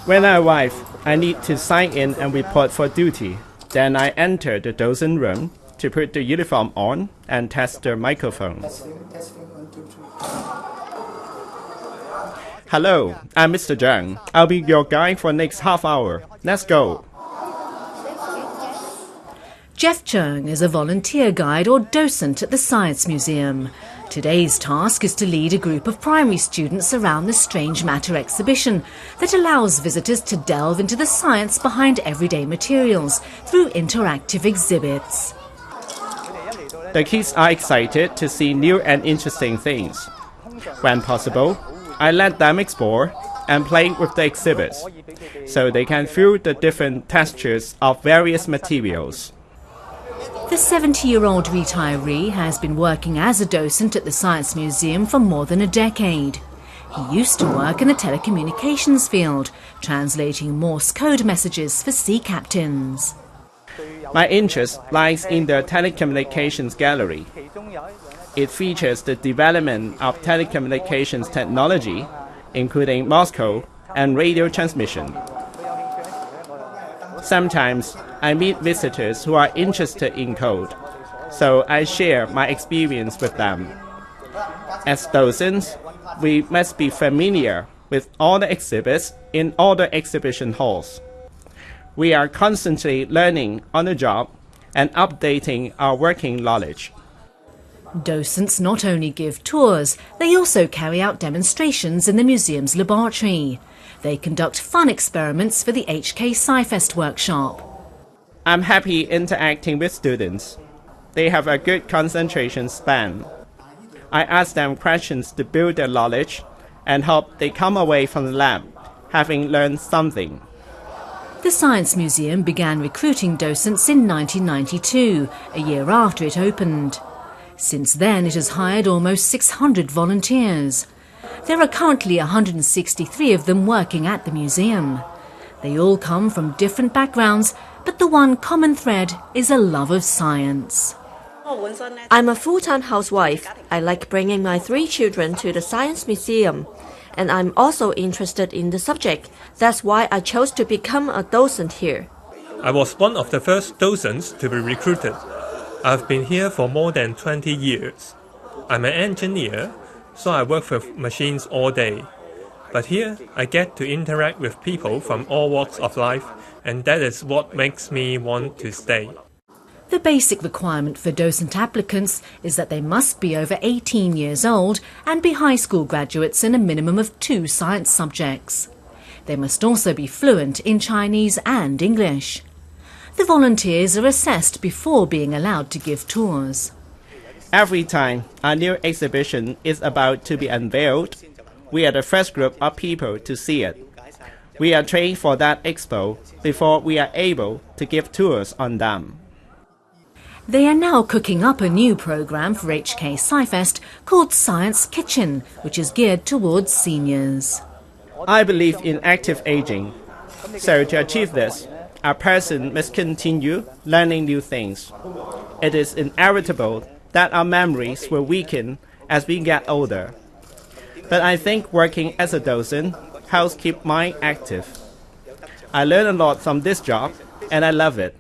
When I arrive, I need to sign in and report for duty. Then I enter the docent room to put the uniform on and test the microphone. Hello, I'm Mr. Cheung. I'll be your guide for next half hour. Let's go. Jeff Cheung is a volunteer guide or docent at the Science Museum. Today's task is to lead a group of primary students around the Strange Matter exhibition that allows visitors to delve into the science behind everyday materials through interactive exhibits. The kids are excited to see new and interesting things. When possible, I let them explore and play with the exhibits, so they can feel the different textures of various materials. The 70-year-old retiree has been working as a docent at the Science Museum for more than a decade. He used to work in the telecommunications field, translating Morse code messages for sea captains. My interest lies in the telecommunications gallery. It features the development of telecommunications technology, including Morse code and radio transmission. Sometimes I meet visitors who are interested in code, so I share my experience with them. As docents, we must be familiar with all the exhibits in all the exhibition halls. We are constantly learning on the job and updating our working knowledge. Docents not only give tours, they also carry out demonstrations in the museum's laboratory. They conduct fun experiments for the HK SciFest workshop. I'm happy interacting with students. They have a good concentration span. I ask them questions to build their knowledge and hope they come away from the lab having learned something. The Science Museum began recruiting docents in 1992, a year after it opened. Since then, it has hired almost 600 volunteers. There are currently 163 of them working at the museum. They all come from different backgrounds, but the one common thread is a love of science. I'm a full-time housewife. I like bringing my 3 children to the Science Museum. And I'm also interested in the subject. That's why I chose to become a docent here. I was one of the first docents to be recruited. I've been here for more than 20 years. I'm an engineer, so I work with machines all day. But here, I get to interact with people from all walks of life, and that is what makes me want to stay. The basic requirement for docent applicants is that they must be over 18 years old and be high school graduates in a minimum of 2 science subjects. They must also be fluent in Chinese and English. The volunteers are assessed before being allowed to give tours. Every time a new exhibition is about to be unveiled, we are the first group of people to see it. We are trained for that expo before we are able to give tours on them. They are now cooking up a new program for HK SciFest called Science Kitchen, which is geared towards seniors. I believe in active aging. So to achieve this, a person must continue learning new things. It is inevitable that our memories will weaken as we get older. But I think working as a docent helps keep mind active. I learn a lot from this job and I love it.